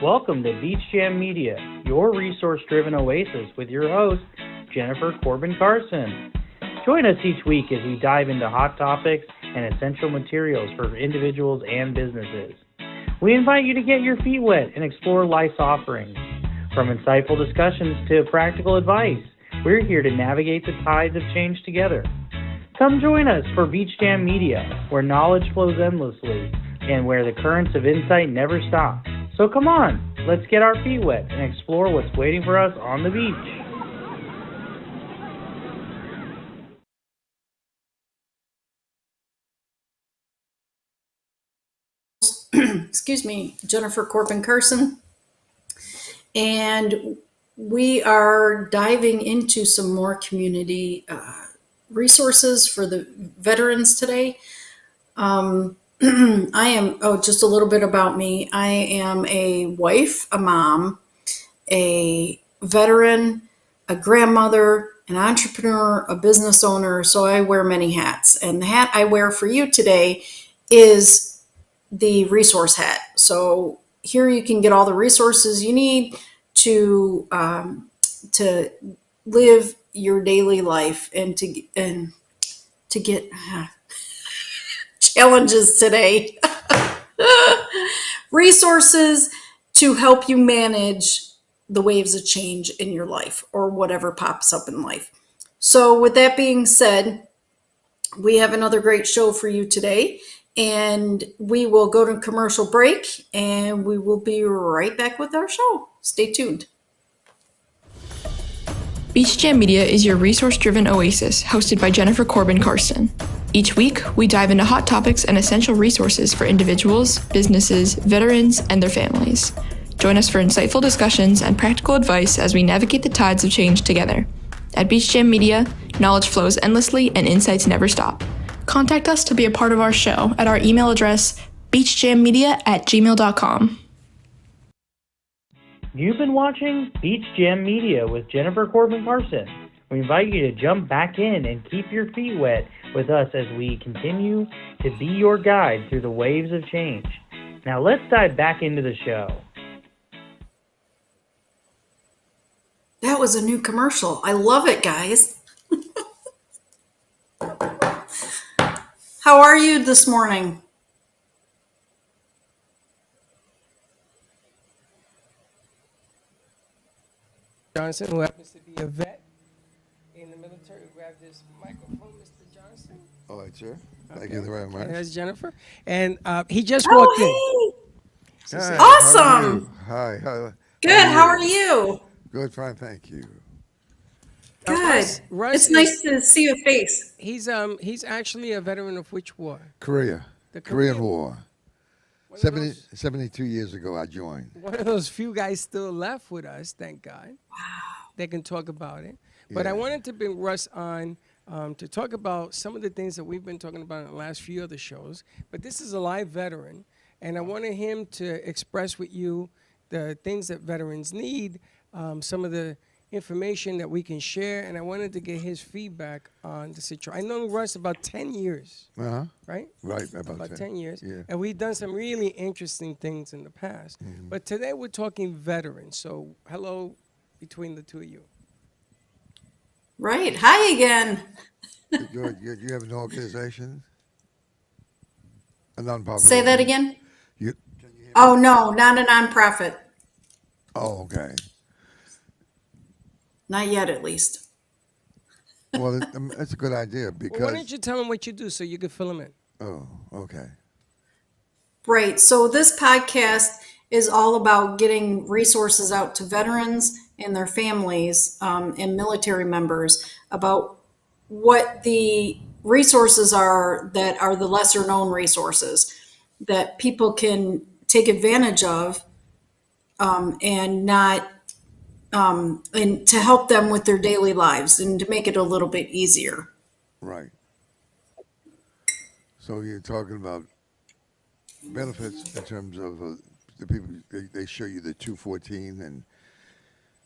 Welcome to Beach Jam Media, your resource-driven oasis with your host, Jennifer Corbin Carson. Join us each week as we dive into hot topics and essential materials for individuals and businesses. We invite you to get your feet wet and explore life's offerings. From insightful discussions to practical advice, we're here to navigate the tides of change together. Come join us for Beach Jam Media, where knowledge flows endlessly and where the currents of insight never stop. So come on, let's get our feet wet and explore what's waiting for us on the beach. Excuse me, Jennifer Corbin Carson. And we are diving into some more community resources for the veterans today. Just a little bit about me. I am a wife, a mom, a veteran, a grandmother, an entrepreneur, a business owner. So I wear many hats. And the hat I wear for you today is the resource hat. So here you can get all the resources you need to live your daily life and to get challenges today. Resources to help you manage the waves of change in your life or whatever pops up in life. So with that being said, we have another great show for you today, and we will go to commercial break and we will be right back with our show. Stay tuned. Beach Jam Media is your resource-driven oasis, hosted by Jennifer Corbin Carson. Each week, we dive into hot topics and essential resources for individuals, businesses, veterans, and their families. Join us for insightful discussions and practical advice as we navigate the tides of change together. At Beach Jam Media, knowledge flows endlessly and insights never stop. Contact us to be a part of our show at our email address, beachjammedia@gmail.com. You've been watching Beach Jam Media with Jennifer Corbin Carson. We invite you to jump back in and keep your feet wet with us as we continue to be your guide through the waves of change. Now let's dive back into the show. That was a new commercial. I love it, guys. How are you this morning? Johnson, who happens to be a vet in the military, grab this microphone, Mr. Johnson. All right, sir. Thank you very much. There's Jennifer. And he just walked in. Hi, Awesome. How are you? Hi. Good. How are you? Good, fine, thank you. Good. Russ It's nice to see your face. He's actually a veteran of which war? Korea. The Korean War. One of 72 years ago, I joined. One of those few guys still left with us, thank God. Wow. They can talk about it. But Yeah. I wanted to bring Russ on to talk about some of the things that we've been talking about in the last few other shows. But this is a live veteran, and I wanted him to express with you the things that veterans need, some of the information that we can share, and I wanted to get his feedback on the situation. I know Russ about 10 years, right? Right, About 10 years. Yeah. And we've done some really interesting things in the past. Mm-hmm. But today we're talking veterans. So hello between the two of you. Right. Hi again. You have an organization? A nonprofit? Say that again. Can you hear me? Oh, no, not a nonprofit. Oh, okay. Not yet, at least. Well, that's a good idea Well, because... why don't you tell them what you do so you can fill them in? Oh, okay. Right. So this podcast is all about getting resources out to veterans and their families and military members about what the resources are that are the lesser known resources that people can take advantage of and not and to help them with their daily lives and to make it a little bit easier. Right. So you're talking about benefits in terms of the people, they show you the 214 and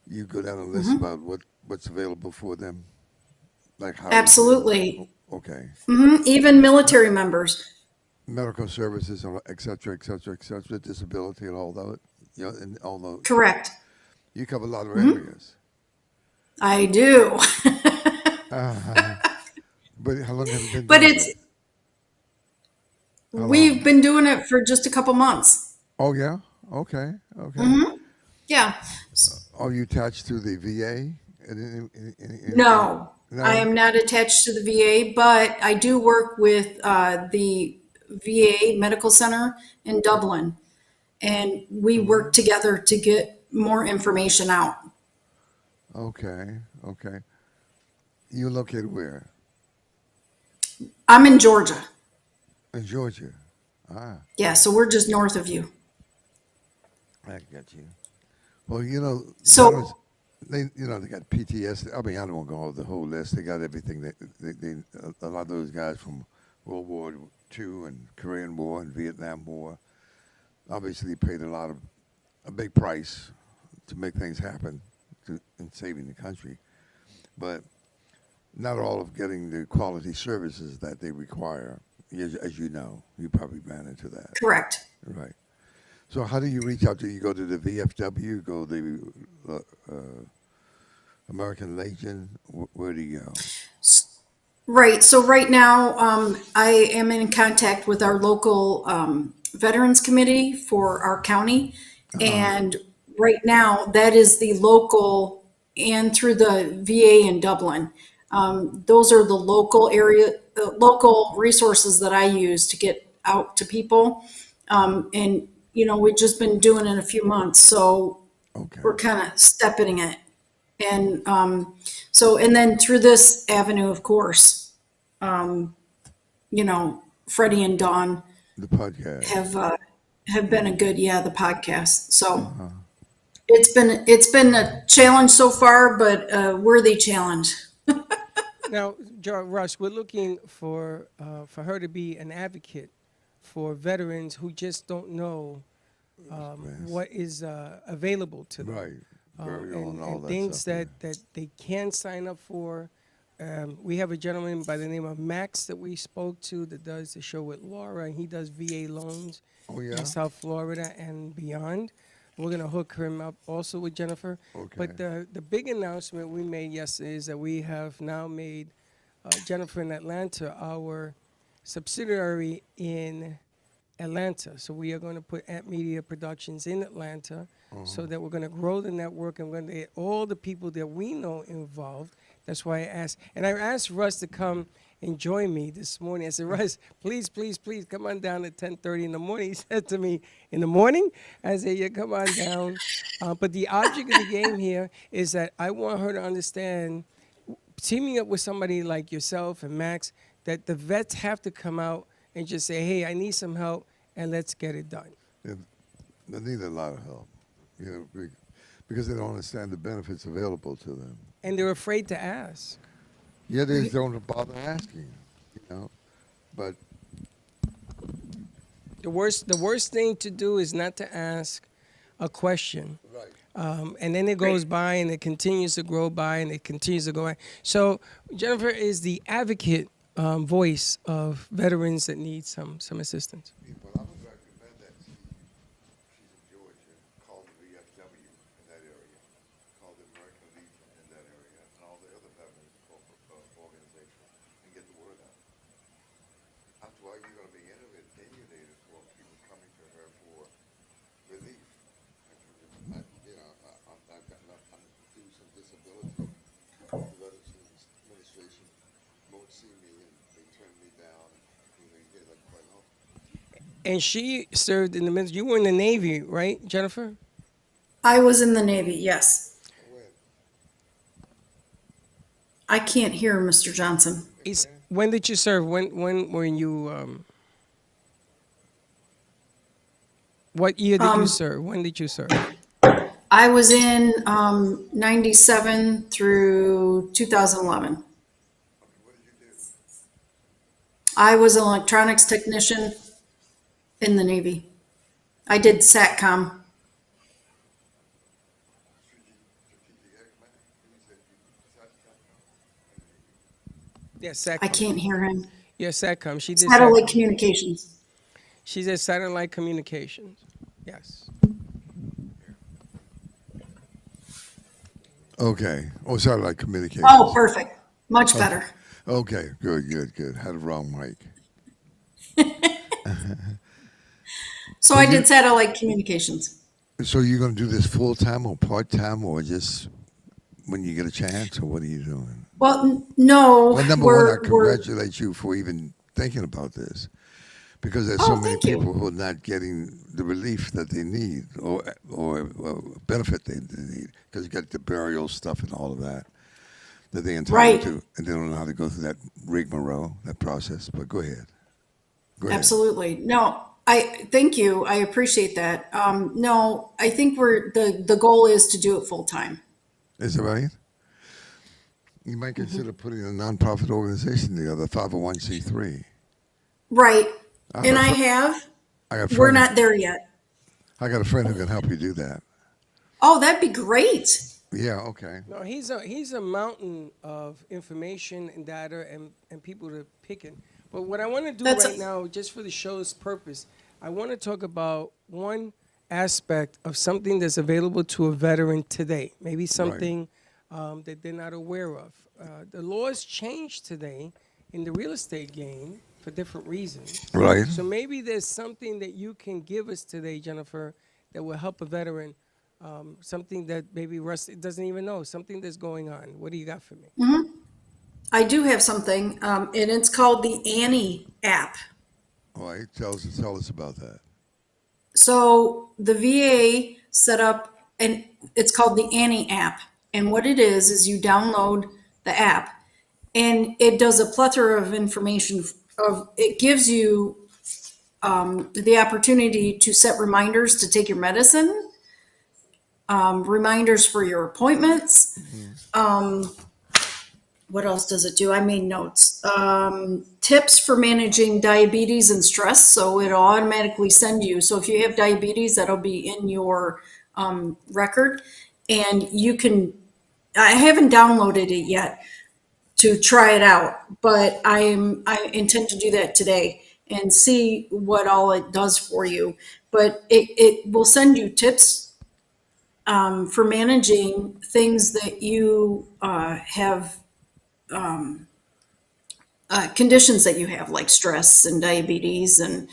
you go down a list about what's available for them? Like how? Absolutely. Okay. Even military members. Medical services, et cetera, disability and all that. You know, and although Correct. you cover a lot of areas. I do. But how long have you been But doing it's it? How we've long? been doing it for just a couple months. Oh yeah. Okay. Okay. Yeah. Are you attached to the VA? No, I No. am not attached to the VA, but I do work with the VA Medical Center in Dublin, and we work together to get more information out. Okay. Okay. You located where? I'm in Georgia. In Georgia. Ah, Yeah, so we're just north of you. I get you. Well, you know, veterans, So, they got PTSD. I mean, I don't want to go over the whole list. They got everything. A lot of those guys from World War II and Korean War and Vietnam War obviously paid a big price to make things happen in saving the country. But not all of getting the quality services that they require, as you know. You probably ran into that. correct. Right. So how do you reach out to? You go to the VFW, go to the American Legion. Where do you go? Right. So right now, I am in contact with our local Veterans Committee for our county, and right now that is the local and through the VA in Dublin. Those are the local resources that I use to get out to people, and we've just been doing it a few months, so Okay. we're kind of stepping it. And and then through this avenue, of course, Freddie and Dawn The podcast. have been the podcast. So it's been a challenge so far, but a worthy challenge. Now, Russ, we're looking for her to be an advocate for veterans who just don't know what is available to them. Right. Burial and all and that things stuff. that they can sign up for. We have a gentleman by the name of Max that we spoke to that does the show with Laura, and he does VA loans Oh yeah. in South Florida and beyond. We're going to hook him up also with Jennifer. Okay. But the big announcement we made yesterday is that we have now made Jennifer in Atlanta our subsidiary in Atlanta. So we are going to put Ant Media Productions in Atlanta so that we're going to grow the network and we're going to get all the people that we know involved. That's why I asked. And I asked Russ to come and join me this morning. I said, Russ, please, please, please come on down at 10:30 in the morning. He said to me, in the morning? I said, yeah, come on down. But the object of the game here is that I want her to understand, teaming up with somebody like yourself and Max, that the vets have to come out and just say, hey, I need some help, and let's get it done. Yeah, they need a lot of help. Because they don't understand the benefits available to them. And they're afraid to ask. Yeah, they don't bother asking. But The worst thing to do is not to ask a question. right. And then it goes by and it continues to grow by and it continues to go by. So Jennifer is the advocate voice of veterans that need some assistance. But I would recommend that she's in Georgia, call the VFW in that area, call the American Legion in that area, and all the other veterans organizations, and get the word out. After all, you're going to be inundated for people coming to her for relief. I'm due some disability. The Veterans Administration won't see me, and they turn me down. They get like quite often. And she served in the military. You were in the Navy, right, Jennifer? I was in the Navy, yes. When? I can't hear Mr. Johnson. When did you serve? When were you? What year did you serve? When did you serve? I was in 97 through 2011. What did you do? I was an electronics technician in the Navy. I did SATCOM. Yeah, I SATCOM. can't hear him. Yeah, SATCOM. She did Satellite SATCOM. communications. She did satellite communications. Yes. Okay. Oh, sorry, like communications. Oh, perfect. Much better. Okay, good. Had the wrong mic. So So I you, did satellite communications. so you're gonna do this full time or part time or just when you get a chance, or what are you doing? Well, no, Well, number one, I we're, congratulate you for even thinking about this because there's so oh, many thank you. people who are not getting the relief that they need or benefit they need because you got the burial stuff and all of that they're entitled Right. to, and they don't know how to go through that rigmarole, that process. But go ahead. Go ahead. Absolutely. No, I thank you. I appreciate that. No, I think the goal is to do it full time. Is that right? You might consider putting a nonprofit organization together, 501c3. Right. I have And a I fr- have, I got a we're friend. not there yet. I got a friend who can help you do that. Oh, that'd be great. Yeah. Okay. No, he's a mountain of information and data and people to pick in. But what I want to do That's right now, just for the show's purpose, I want to talk about one aspect of something that's available to a veteran today. Maybe something that they're not aware of. The laws changed today in the real estate game for different reasons. Right. So maybe there's something that you can give us today, Jennifer, that will help a veteran. Something that maybe Russ doesn't even know, something that's going on. What do you got for me? I do have something, and it's called the Annie app. All right. Tell us about that. So the VA set up, and it's called the Annie app. And what it is you download the app, and it does a plethora of information. It gives you the opportunity to set reminders to take your medicine, reminders for your appointments. What else does it do? I made notes. Tips for managing diabetes and stress. So it'll automatically send you. So if you have diabetes, that'll be in your record. And you can, I haven't downloaded it yet to try it out, but I intend to do that today and see what all it does for you. But it will send you tips for managing things that you have conditions that you have, like stress and diabetes and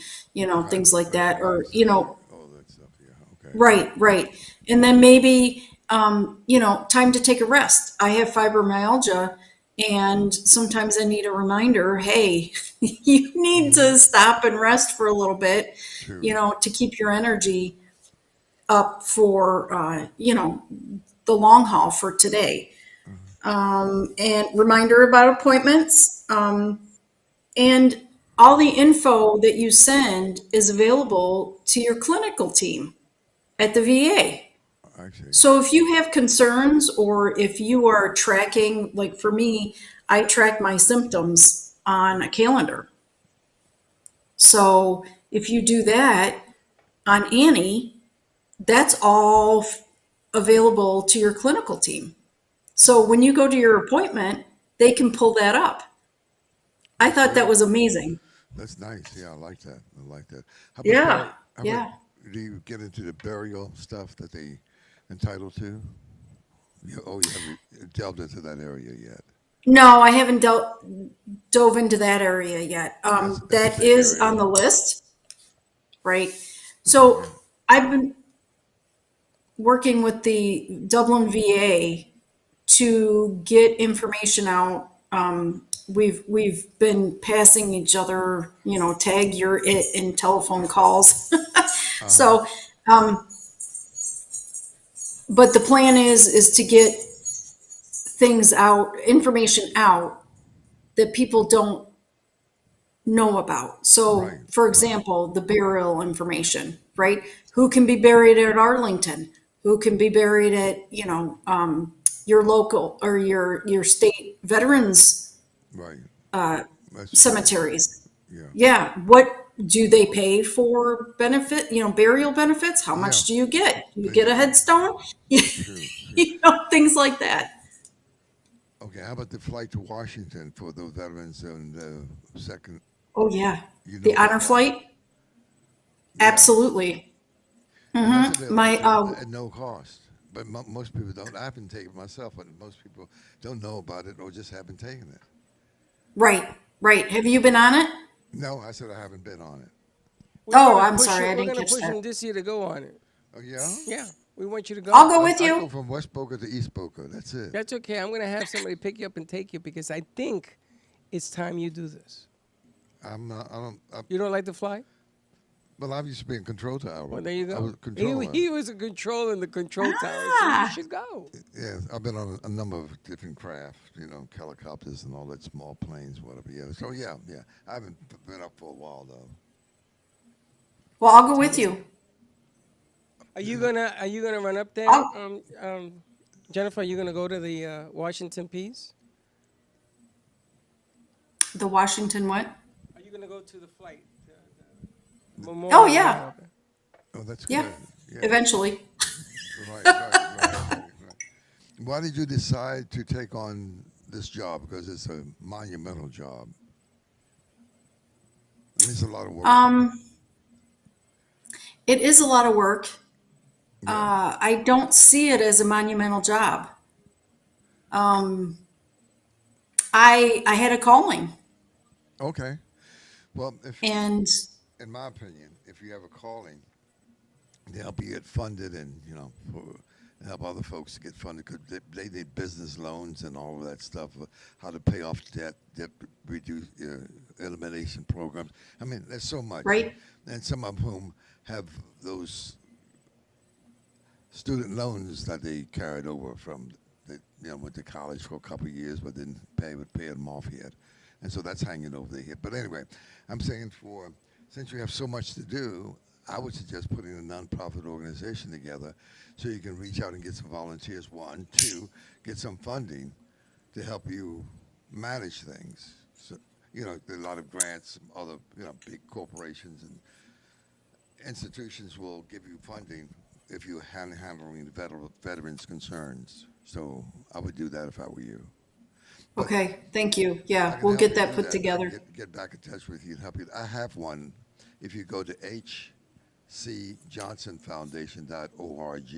things like that, or All that stuff. Yeah. Okay. right. And then maybe time to take a rest. I have fibromyalgia, and sometimes I need a reminder, hey, you need to stop and rest for a little bit, True. to keep your energy up for the long haul for today. And reminder about appointments. And all the info that you send is available to your clinical team at the VA. I see. So if you have concerns, or if you are tracking, like for me, I track my symptoms on a calendar. So if you do that on Annie, that's all available to your clinical team. So when you go to your appointment, they can pull that up. I thought that Great. was amazing. That's nice. Yeah, I like that. I like that. How about Yeah, how about yeah. do you get into the burial stuff that they entitled to? You haven't delved into that area yet. No, I haven't dove into that area yet. That's a That big is area. on the list, right? That's a big So area. I've been working with the Dublin VA to get information out. We've been passing each other, tag you're it in telephone calls. Uh-huh. So, but the plan is to get things out, information out that people don't know about. So, Right. for Right. example, the burial information, right? Who can be buried at Arlington? Who can be buried at, your local or your state veterans Right. That's true. cemeteries? Yeah. Yeah. What do they pay for benefit, burial benefits? How Yeah. much do you get? Do you They get a do. headstone? True. True. Things like that. Okay. How about the flight to Washington for those veterans and the second? Oh, yeah. You know The honor about that? flight? Yeah. Absolutely. And that's My, available too at no cost. but most people don't. I haven't taken it myself, but most people don't know about it or just haven't taken it. Right, right. Have you been on it? No, I said I haven't been on it. We're Oh, gonna I'm push sorry, you. I We're didn't gonna catch push that. him this year to go on it. Oh yeah. Yeah, we want you to go. I'll go with I go you. from West Boca to East Boca. That's it. That's okay. I'm gonna have somebody pick you up and take you because I think it's time you do this. I'm not. I don't. You don't like to fly? Well, I used to be in control tower. Well, there you I go. was a controller. He was a control in the control tower, so you Ah. should go. Yeah, I've been on a number of different craft, helicopters and all that, small planes, whatever. Yeah. So yeah. I haven't been up for a while though. Well, I'll go with you. Are you gonna run up there, Jennifer? Are you gonna go to the Washington piece? The Washington what? Are you gonna go to the flight? The Oh, memorial yeah. up there? Oh, that's Yeah, good. Yeah. eventually. Right. Why did you decide to take on this job? Because it's a monumental job. It's a lot of work. It is a lot of work. Yeah. I don't see it as a monumental job. I had a calling, Okay. Well, if and in my opinion, if you have a calling to help you get funded and, for help other folks to get funded, because they need business loans and all of that stuff, how to pay off debt reduce, elimination programs. I mean, there's so much. right? And some of whom have those student loans that they carried over from, went to college for a couple of years but didn't pay them off yet. And so that's hanging over their head. But anyway, I'm saying since you have so much to do, I would suggest putting a nonprofit organization together so you can reach out and get some volunteers. One, two, get some funding to help you manage things. So, there are a lot of grants, other, big corporations and institutions will give you funding if you're handling veterans' concerns. So I would do that if I were you. Okay, thank you. I Yeah, can we'll help get you that do put that. I together. can get back in touch with you and help you. I have one. If you go to hcjohnsonfoundation.org,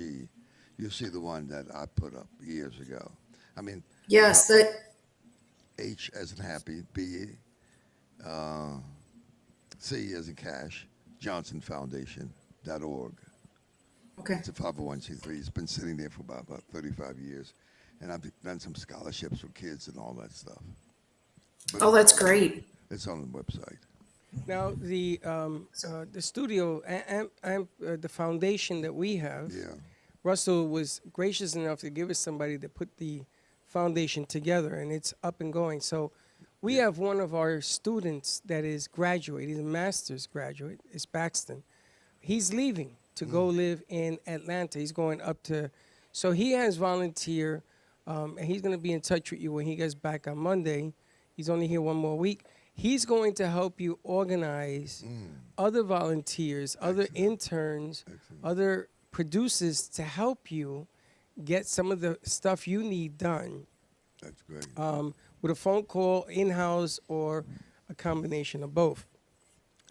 you'll see the one that I put up years ago. I mean, Yes, that. H as in happy, B, C as in cash, johnsonfoundation.org. Okay. It's a 501c3. It's been sitting there for about 35 years. And I've done some scholarships for kids and all that stuff. But Oh, that's great. it's on the website. Now the studio and the foundation that we have. Yeah. Russell was gracious enough to give us somebody to put the foundation together, and it's up and going. So we have one of our students that is graduate. He's a master's graduate. It's Baxton. He's leaving to go live in Atlanta. He's going up to, so he has volunteer, and he's going to be in touch with you when he gets back on Monday. He's only here one more week. He's going to help you organize other volunteers, other interns, other producers to help you get some of the stuff you need done That's great. with a phone call, in-house, or a combination of both.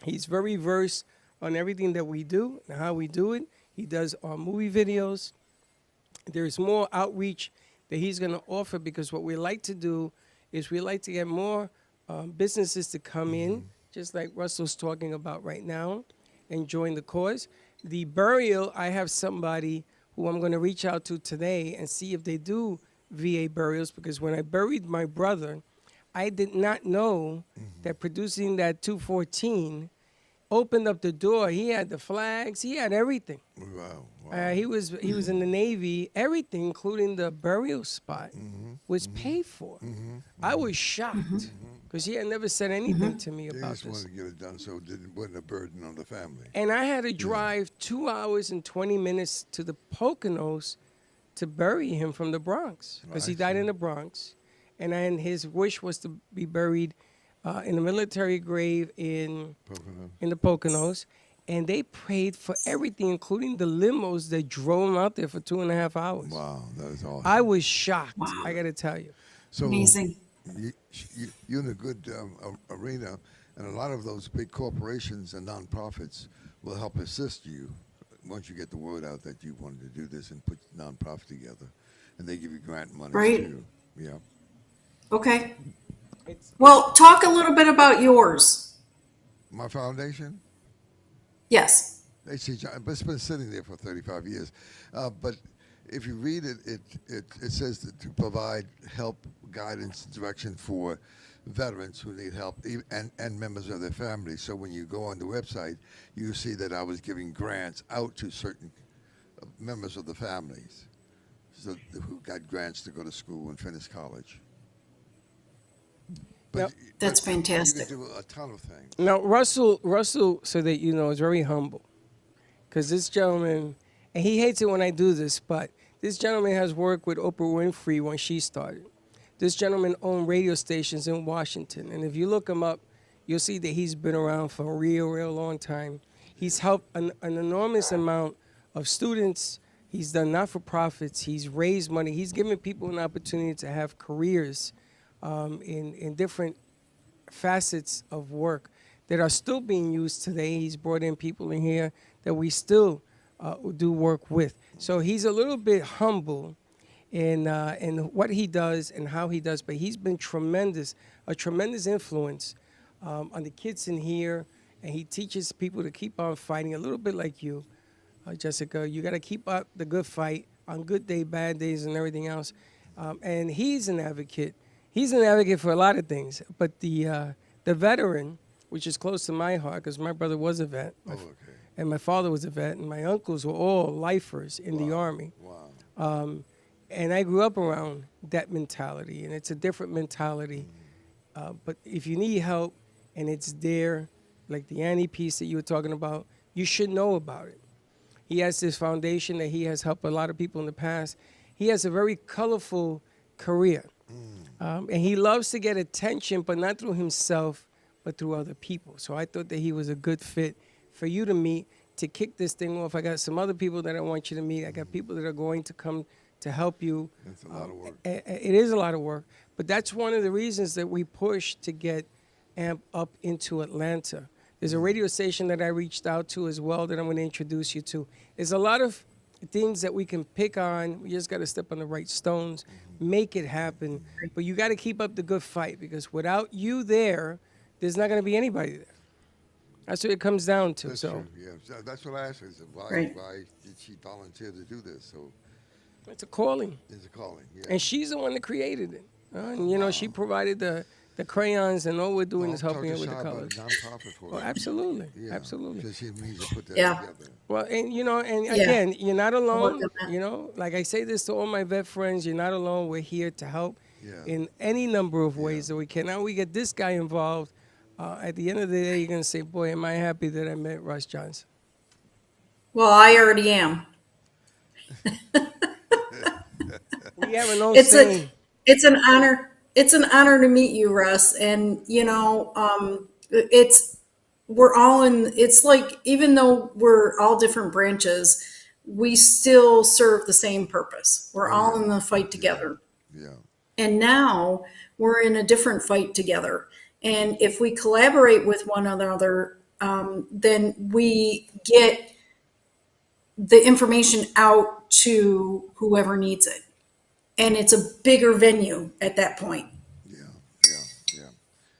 He's very versed on everything that we do and how we do it. He does our movie videos. There's more outreach that he's going to offer because what we like to do is we like to get more businesses to come in, just like Russell's talking about right now, and join the cause. The burial, I have somebody who I'm going to reach out to today and see if they do VA burials, because when I buried my brother, I did not know that producing that 214 opened up the door. He had the flags. He had everything. Wow. He was in the Navy. Everything, including the burial spot, was paid for. I was shocked because he had never said anything to me They about just this. wanted to get it done so it wasn't a burden on the family. And I had to drive 2 hours and 20 minutes to the Poconos to bury him from the Bronx because he died in the Bronx. And then his wish was to be buried in a military grave in the Poconos. And they paid for everything, including the limos that drove him out there for 2.5 hours. Wow, that is awesome. I was shocked, I got to tell you. So Amazing. You're in a good arena, and a lot of those big corporations and nonprofits will help assist you once you get the word out that you wanted to do this and put nonprofit together, and they give you grant money Right. too. Yeah. Okay. It's, Well, talk a little bit about yours. My foundation, Yes. but it's been sitting there for 35 years. But if you read it, it says that to provide help, guidance, direction for veterans who need help and members of their families. So when you go on the website, you see that I was giving grants out to certain members of the families who got grants to go to school and finish college. Now- That's but fantastic. You can do a ton of things. Now, Russell, so that you know, is very humble. Because this gentleman, and he hates it when I do this, but this gentleman has worked with Oprah Winfrey when she started. This gentleman owned radio stations in Washington. And if you look him up, you'll see that he's been around for a real long time. He's helped an enormous amount of students. He's done not-for-profits. He's raised money. He's given people an opportunity to have careers in different facets of work that are still being used today. He's brought in people in here that we still do work with. So he's a little bit humble in what he does and how he does, but he's been a tremendous influence on the kids in here, and he teaches people to keep on fighting, a little bit like you, Jessica. You got to keep up the good fight on good days, bad days, and everything else. And he's an advocate. He's an advocate for a lot of things, but the veteran, which is close to my heart, because my brother was a vet, and my father was a vet, and my uncles were all lifers in the Army. Wow. And I grew up around that mentality, and it's a different mentality. But if you need help and it's there, like the Annie piece that you were talking about, you should know about it. He has this foundation that he has helped a lot of people in the past. He has a very colorful career. And he loves to get attention, but not through himself, but through other people. So I thought that he was a good fit for you to meet to kick this thing off. I got some other people that I want you to meet. I got people that are going to come to help you. That's a lot of work. It is a lot of work, but that's one of the reasons that we push to get AMP up into Atlanta. There's a radio station that I reached out to as well that I'm going to introduce you to. There's a lot of things that we can pick on. We just got to step on the right stones, make it happen. But you got to keep up the good fight, because without you there's not going to be anybody there. That's what it comes down to. That's So true. Yeah, so that's what I asked her. I said, why did she volunteer to do this? So it's a calling. it's a calling. Yeah. And she's the one that created it. And, you know, she provided the crayons, and all we're doing is helping her with the colors. Nonprofit for Oh, it. absolutely. Yeah, Absolutely. because she needs to put that Yeah. together. Well, and, you know, and Yeah. again, you're not alone. Work on that. You know, like I say this to all my vet friends, you're not alone. We're here to help Yeah. in any number of ways that we can. Now we get this guy involved. At the end of the day, you're going to say, boy, am I happy that I met Russ Johnson. Well, I already am. We have an old It's saying. it's an honor. It's an honor to meet you, Russ. And we're all in. It's like, even though we're all different branches, we still serve the same purpose. We're all in the fight together. Yeah. And now we're in a different fight together. And if we collaborate with one another, then we get the information out to whoever needs it. And it's a bigger venue at that point. Yeah.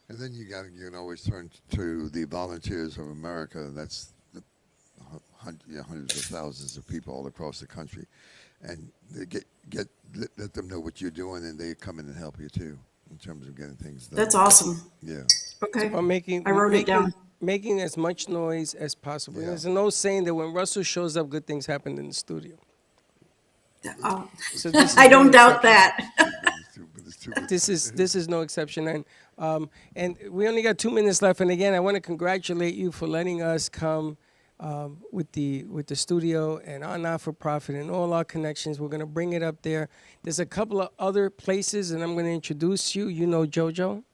And then you can always turn to the Volunteers of America. That's the hundreds of thousands of people all across the country, and they let them know what you're doing, and they come in and help you too in terms of getting things done. That's awesome. Yeah. Okay. About I wrote it down. Making as much noise as possible. Yeah. There's an old saying that when Russell shows up, good things happen in the studio. Oh, So this is I don't no doubt exception. that. It's too good. This is no exception, and we only got 2 minutes left. And again, I want to congratulate you for letting us come with the studio and our not-for-profit and all our connections. We're going to bring it up there. There's a couple of other places, and I'm going to introduce you. You know JoJo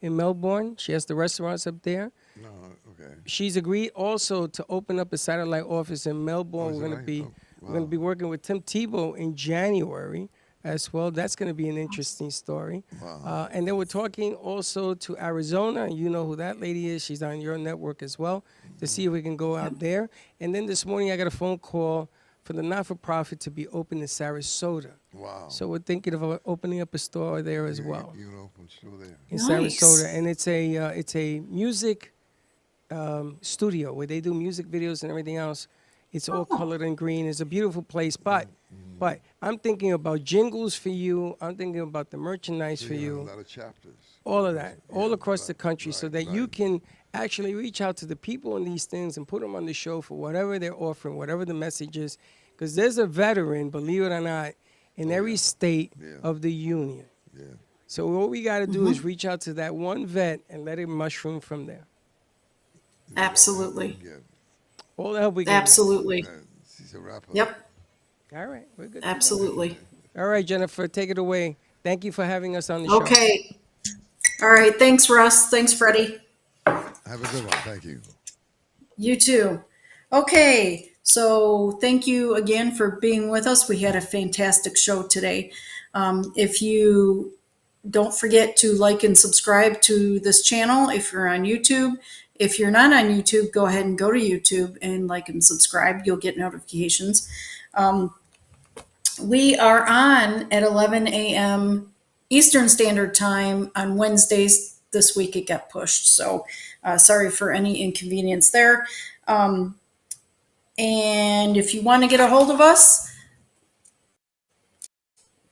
in Melbourne. She has the restaurants up there. No, okay. She's agreed also to open up a satellite office in Melbourne. Oh, is We're that going to right? be Oh, we're going to be working with Tim Tebow in January as well. That's going to be an interesting story. Wow. And then we're talking also to Arizona. You know who that lady is. She's on your network as well. to see if we can go out there. And then this morning I got a phone call for the not-for-profit to be open in Sarasota. Wow. So we're thinking of opening up a store there as well You know, I'm still there. in Nice. Sarasota, and it's a music studio where they do music videos and everything else. It's all colored in green. It's a beautiful place, but I'm thinking about jingles for you. I'm thinking about the merchandise for You you. have a lot of chapters. All of that, all Yeah, across the right, country, so right, that you right. can actually reach out to the people in these things and put them on the show for whatever they're offering, whatever the message is. Because there's a veteran, believe it or not, in every state Yeah. of the union. Yeah. So what we got to do is reach out to that one vet and let it mushroom from there. Absolutely. Yeah. All the help we can Absolutely. She's a rapper. Yep. get. All right, we're good. Absolutely. All right, Jennifer, take it away. Thank you for having us on the show. Okay. All right. Thanks, Russ. Thanks, Freddie. Have a good one. Thank you. You too. Okay. So thank you again for being with us. We had a fantastic show today. If you don't forget to like and subscribe to this channel if you're on YouTube. If you're not on YouTube, go ahead and go to YouTube and like and subscribe. You'll get notifications. We are on at 11 a.m. Eastern Standard Time on Wednesdays. This week it got pushed, so sorry for any inconvenience there. And if you want to get a hold of us,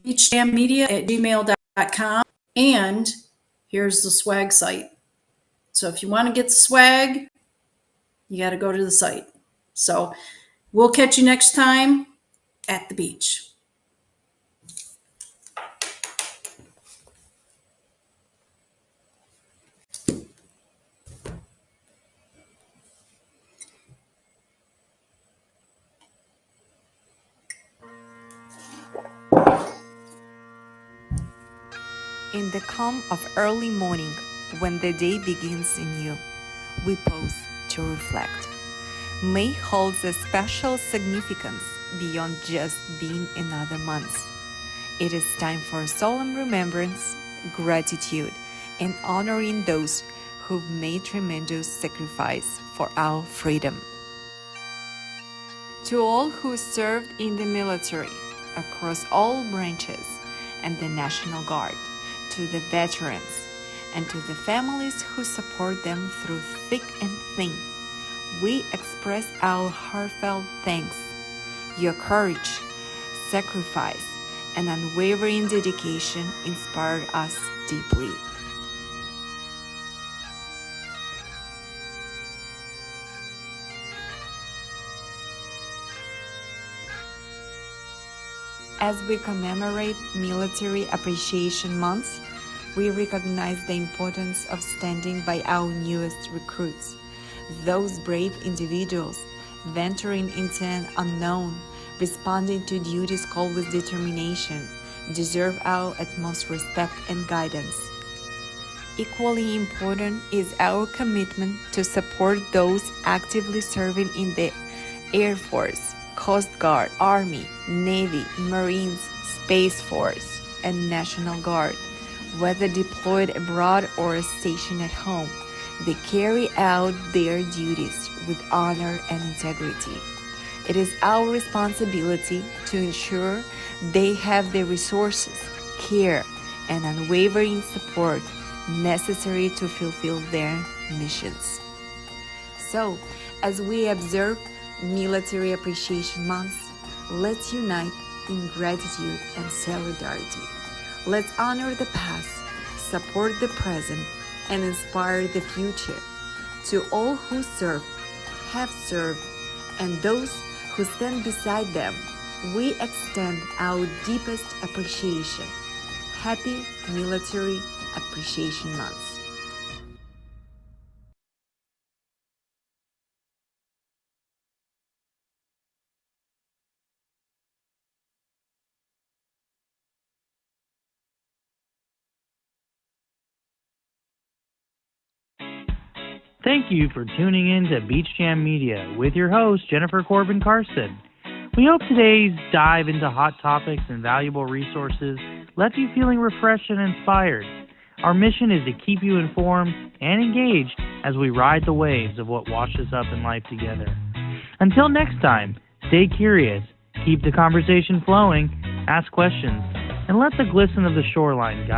beachjammedia@gmail.com. And here's the swag site. So if you want to get the swag, you got to go to the site. So we'll catch you next time at the beach. In the calm of early morning, when the day begins anew, we pause to reflect. May holds a special significance beyond just being another month. It is time for solemn remembrance, gratitude, and honoring those who've made tremendous sacrifice for our freedom. To all who served in the military across all branches and the National Guard, to the veterans, and to the families who support them through thick and thin, we express our heartfelt thanks. Your courage, sacrifice, and unwavering dedication inspired us deeply. As we commemorate Military Appreciation Month, we recognize the importance of standing by our newest recruits. Those brave individuals venturing into an unknown, responding to duties called with determination, deserve our utmost respect and guidance. Equally important is our commitment to support those actively serving in the Air Force, Coast Guard, Army, Navy, Marines, Space Force, and National Guard. Whether deployed abroad or stationed at home, they carry out their duties with honor and integrity. It is our responsibility to ensure they have the resources, care, and unwavering support necessary to fulfill their missions. So, as we observe Military Appreciation Month, let's unite in gratitude and solidarity. Let's honor the past, support the present, and inspire the future. To all who serve, have served, and those who stand beside them, we extend our deepest appreciation. Happy Military Appreciation Month. Thank you for tuning in to Beach Jam Media with your host, Jennifer Corbin Carson. We hope today's dive into hot topics and valuable resources left you feeling refreshed and inspired. Our mission is to keep you informed and engaged as we ride the waves of what washes up in life together. Until next time, stay curious, keep the conversation flowing, ask questions, and let the glisten of the shoreline guide